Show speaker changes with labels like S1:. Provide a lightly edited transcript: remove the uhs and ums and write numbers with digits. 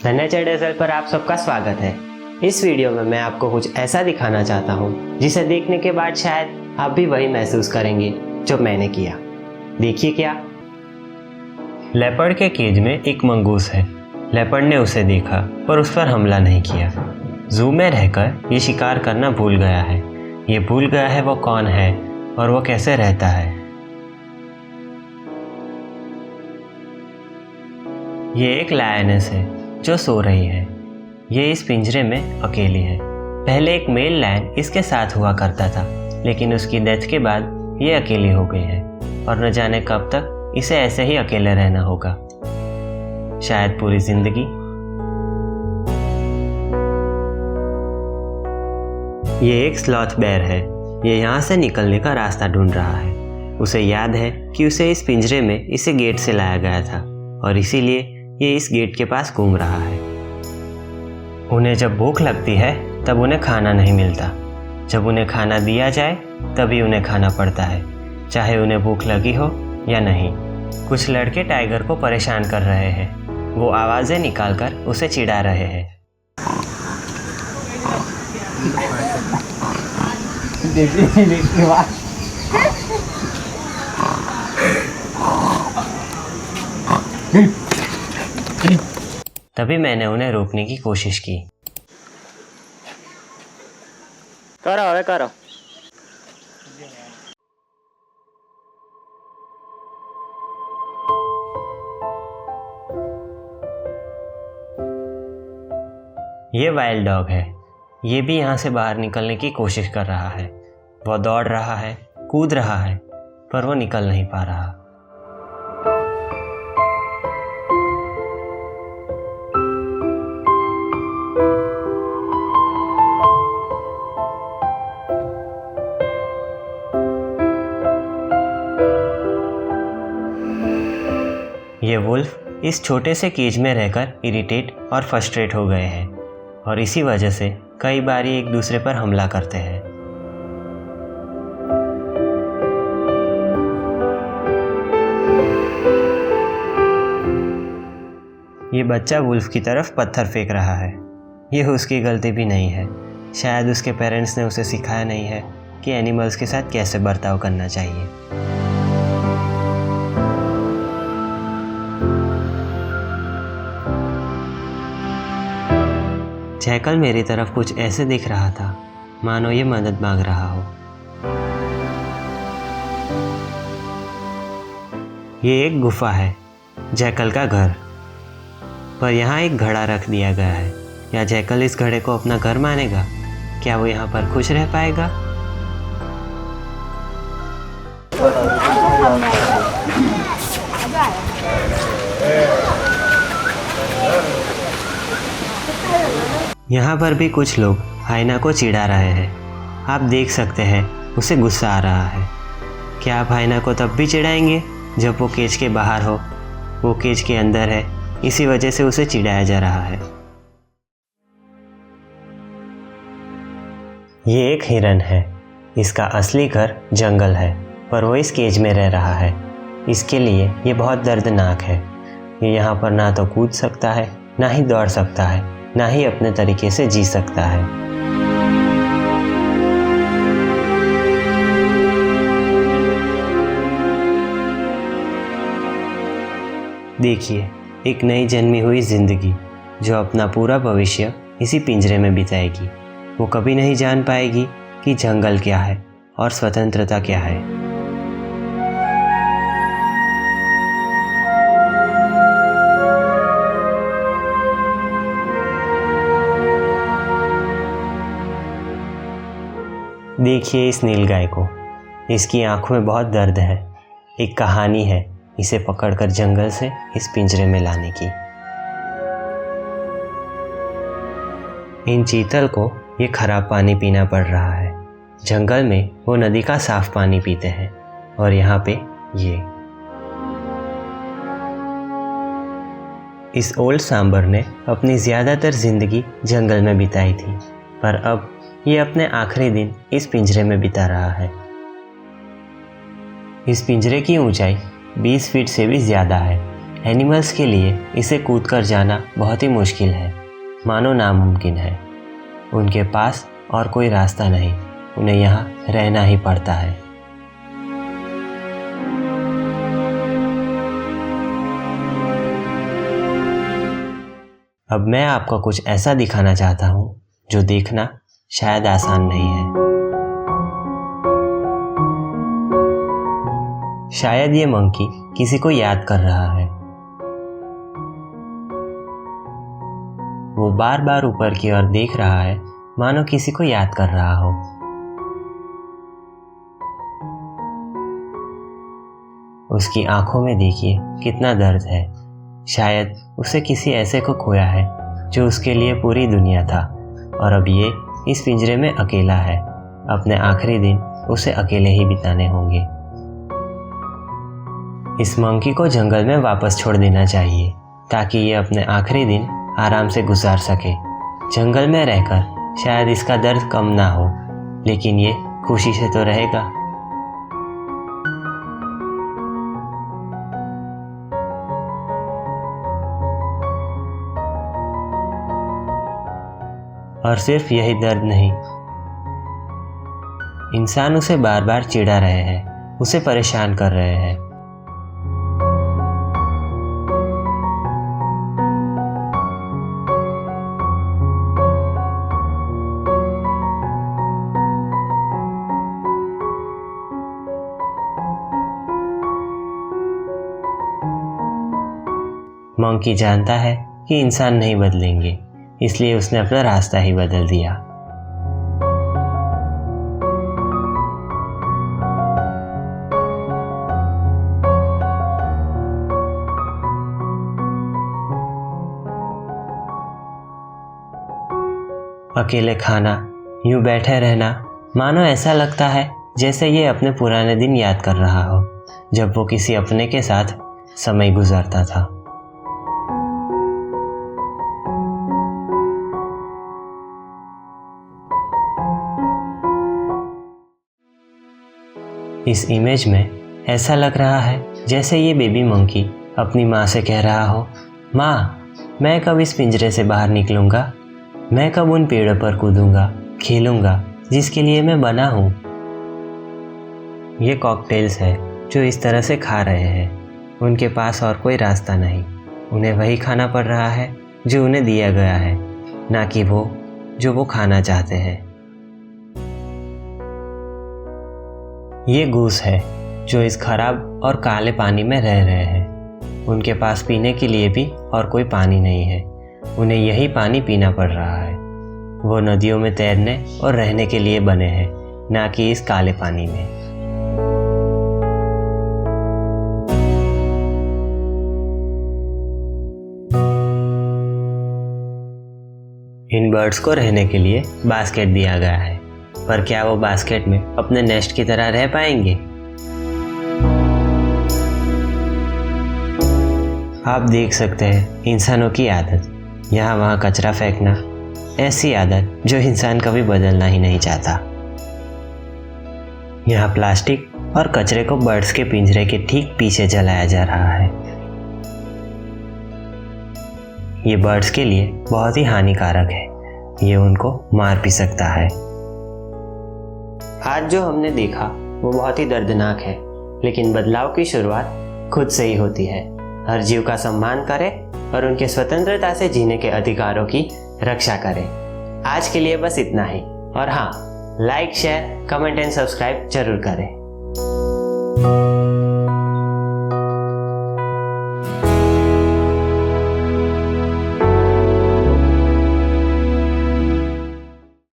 S1: धन्याचर desert पर आप सबका स्वागत है। इस वीडियो में मैं आपको कुछ ऐसा दिखाना चाहता हूँ जिसे देखने के बाद शायद आप भी वही महसूस करेंगे जो मैंने किया। देखिए क्या। लेपर्ड के केज में एक मंगूस है। लेपर्ड ने उसे देखा पर उस पर हमला नहीं किया। जू में रहकर ये शिकार करना भूल गया है। ये भूल गया है वो कौन है और वो कैसे रहता है। ये एक लायनेस है जो सो रही है। ये इस पिंजरे में अकेली है। पहले एक मेल लायन इसके साथ हुआ करता था, लेकिन उसकी डेथ के बाद ये अकेली हो गई है और न जाने कब तक इसे ऐसे ही अकेले रहना होगा, शायद पूरी जिंदगी। ये एक स्लॉथ बेयर है। ये यहाँ से निकलने का रास्ता ढूंढ रहा है। उसे याद है कि उसे इस पिंजरे में इसे गेट से लाया गया था और इसीलिए ये इस गेट के पास घूम रहा है। उन्हें जब भूख लगती है तब उन्हें खाना नहीं मिलता। जब उन्हें खाना दिया जाए तभी उन्हें खाना पड़ता है, चाहे उन्हें भूख लगी हो या नहीं। कुछ लड़के टाइगर को परेशान कर रहे हैं। वो आवाज़ें निकालकर उसे चिढ़ा रहे हैं। तभी मैंने उन्हें रोकने की कोशिश की। करो। ये वाइल्ड डॉग है। ये भी यहाँ से बाहर निकलने की कोशिश कर रहा है। वो दौड़ रहा है, कूद रहा है, पर वो निकल नहीं पा रहा। ये वुल्फ इस छोटे से केज में रहकर इरिटेट और फ्रस्ट्रेट हो गए हैं और इसी वजह से कई बार ये एक दूसरे पर हमला करते हैं। ये बच्चा वुल्फ की तरफ पत्थर फेंक रहा है। ये उसकी गलती भी नहीं है। शायद उसके पेरेंट्स ने उसे सिखाया नहीं है कि एनिमल्स के साथ कैसे बर्ताव करना चाहिए। जैकल मेरी तरफ कुछ ऐसे दिख रहा था मानो ये मदद मांग रहा हो। ये एक गुफा है, जैकल का घर। पर यहाँ एक घड़ा रख दिया गया है। क्या जैकल इस घड़े को अपना घर मानेगा? क्या वो यहाँ पर खुश रह पाएगा? यहाँ पर भी कुछ लोग हाइना को चिढ़ा रहे हैं। आप देख सकते हैं उसे गुस्सा आ रहा है। क्या आप हाइना को तब भी चिढ़ाएंगे जब वो केज के बाहर हो? वो केज के अंदर है, इसी वजह से उसे चिढ़ाया जा रहा है। ये एक हिरन है। इसका असली घर जंगल है, पर वो इस केज में रह रहा है। इसके लिए ये बहुत दर्दनाक है। ये यहाँ पर ना तो कूद सकता है, ना ही दौड़ सकता है, ना ही अपने तरीके से जी सकता है। देखिए, एक नई जन्मी हुई जिंदगी जो अपना पूरा भविष्य इसी पिंजरे में बिताएगी। वो कभी नहीं जान पाएगी कि जंगल क्या है और स्वतंत्रता क्या है। देखिए इस नीलगाय को। इसकी आंखों में बहुत दर्द है। एक कहानी है इसे पकड़कर जंगल से इस पिंजरे में लाने की। इन चीतल को ये खराब पानी पीना पड़ रहा है। जंगल में वो नदी का साफ पानी पीते हैं और यहाँ पे ये। इस ओल्ड सांबर ने अपनी ज़्यादातर ज़िंदगी जंगल में बिताई थी, पर अब ये अपने आखिरी दिन इस पिंजरे में बिता रहा है। इस पिंजरे की ऊंचाई 20 फीट से भी ज़्यादा है। एनिमल्स के लिए इसे कूद कर जाना बहुत ही मुश्किल है, मानो नामुमकिन है। उनके पास और कोई रास्ता नहीं, उन्हें यहाँ रहना ही पड़ता है। अब मैं आपको कुछ ऐसा दिखाना चाहता हूँ जो देखना शायद आसान नहीं है। शायद ये मंकी किसी को याद कर रहा है। वो बार बार ऊपर की ओर देख रहा है, मानो किसी को याद कर रहा हो। उसकी आंखों में देखिए कितना दर्द है। शायद उसे किसी ऐसे को खोया है जो उसके लिए पूरी दुनिया था, और अब ये इस पिंजरे में अकेला है। अपने आखिरी दिन उसे अकेले ही बिताने होंगे। इस मंकी को जंगल में वापस छोड़ देना चाहिए ताकि ये अपने आखिरी दिन आराम से गुजार सके। जंगल में रहकर शायद इसका दर्द कम ना हो, लेकिन ये खुशी से तो रहेगा। और सिर्फ यही दर्द नहीं, इंसान उसे बार बार चिढ़ा रहे हैं, उसे परेशान कर रहे हैं। मंकी जानता है कि इंसान नहीं बदलेंगे, इसलिए उसने अपना रास्ता ही बदल दिया। अकेले खाना, यूं बैठे रहना, मानो ऐसा लगता है जैसे ये अपने पुराने दिन याद कर रहा हो, जब वो किसी अपने के साथ समय गुजारता था। इस इमेज में ऐसा लग रहा है जैसे ये बेबी मंकी अपनी माँ से कह रहा हो, माँ, मैं कब इस पिंजरे से बाहर निकलूँगा? मैं कब उन पेड़ों पर कूदूँगा, खेलूँगा जिसके लिए मैं बना हूँ? ये कॉकटेल्स है जो इस तरह से खा रहे हैं। उनके पास और कोई रास्ता नहीं। उन्हें वही खाना पड़ रहा है जो उन्हें दिया गया है, ना कि वो जो वो खाना चाहते हैं। ये गूस है जो इस खराब और काले पानी में रह रहे हैं। उनके पास पीने के लिए भी और कोई पानी नहीं है। उन्हें यही पानी पीना पड़ रहा है। वो नदियों में तैरने और रहने के लिए बने हैं, ना कि इस काले पानी में। इन बर्ड्स को रहने के लिए बास्केट दिया गया है, पर क्या वो बास्केट में अपने नेस्ट की तरह रह पाएंगे? आप देख सकते हैं इंसानों की आदत, यहाँ वहाँ कचरा फेंकना, ऐसी आदत जो इंसान कभी बदलना ही नहीं चाहता। यहाँ प्लास्टिक और कचरे को बर्ड्स के पिंजरे के ठीक पीछे जलाया जा रहा है। ये बर्ड्स के लिए बहुत ही हानिकारक है। ये उनको मार भी सकता है। आज जो हमने देखा वो बहुत ही दर्दनाक है, लेकिन बदलाव की शुरुआत खुद से ही होती है। हर जीव का सम्मान करें और उनके स्वतंत्रता से जीने के अधिकारों की रक्षा करें। आज के लिए बस इतना ही, और हाँ, like, share, comment and subscribe जरूर करें।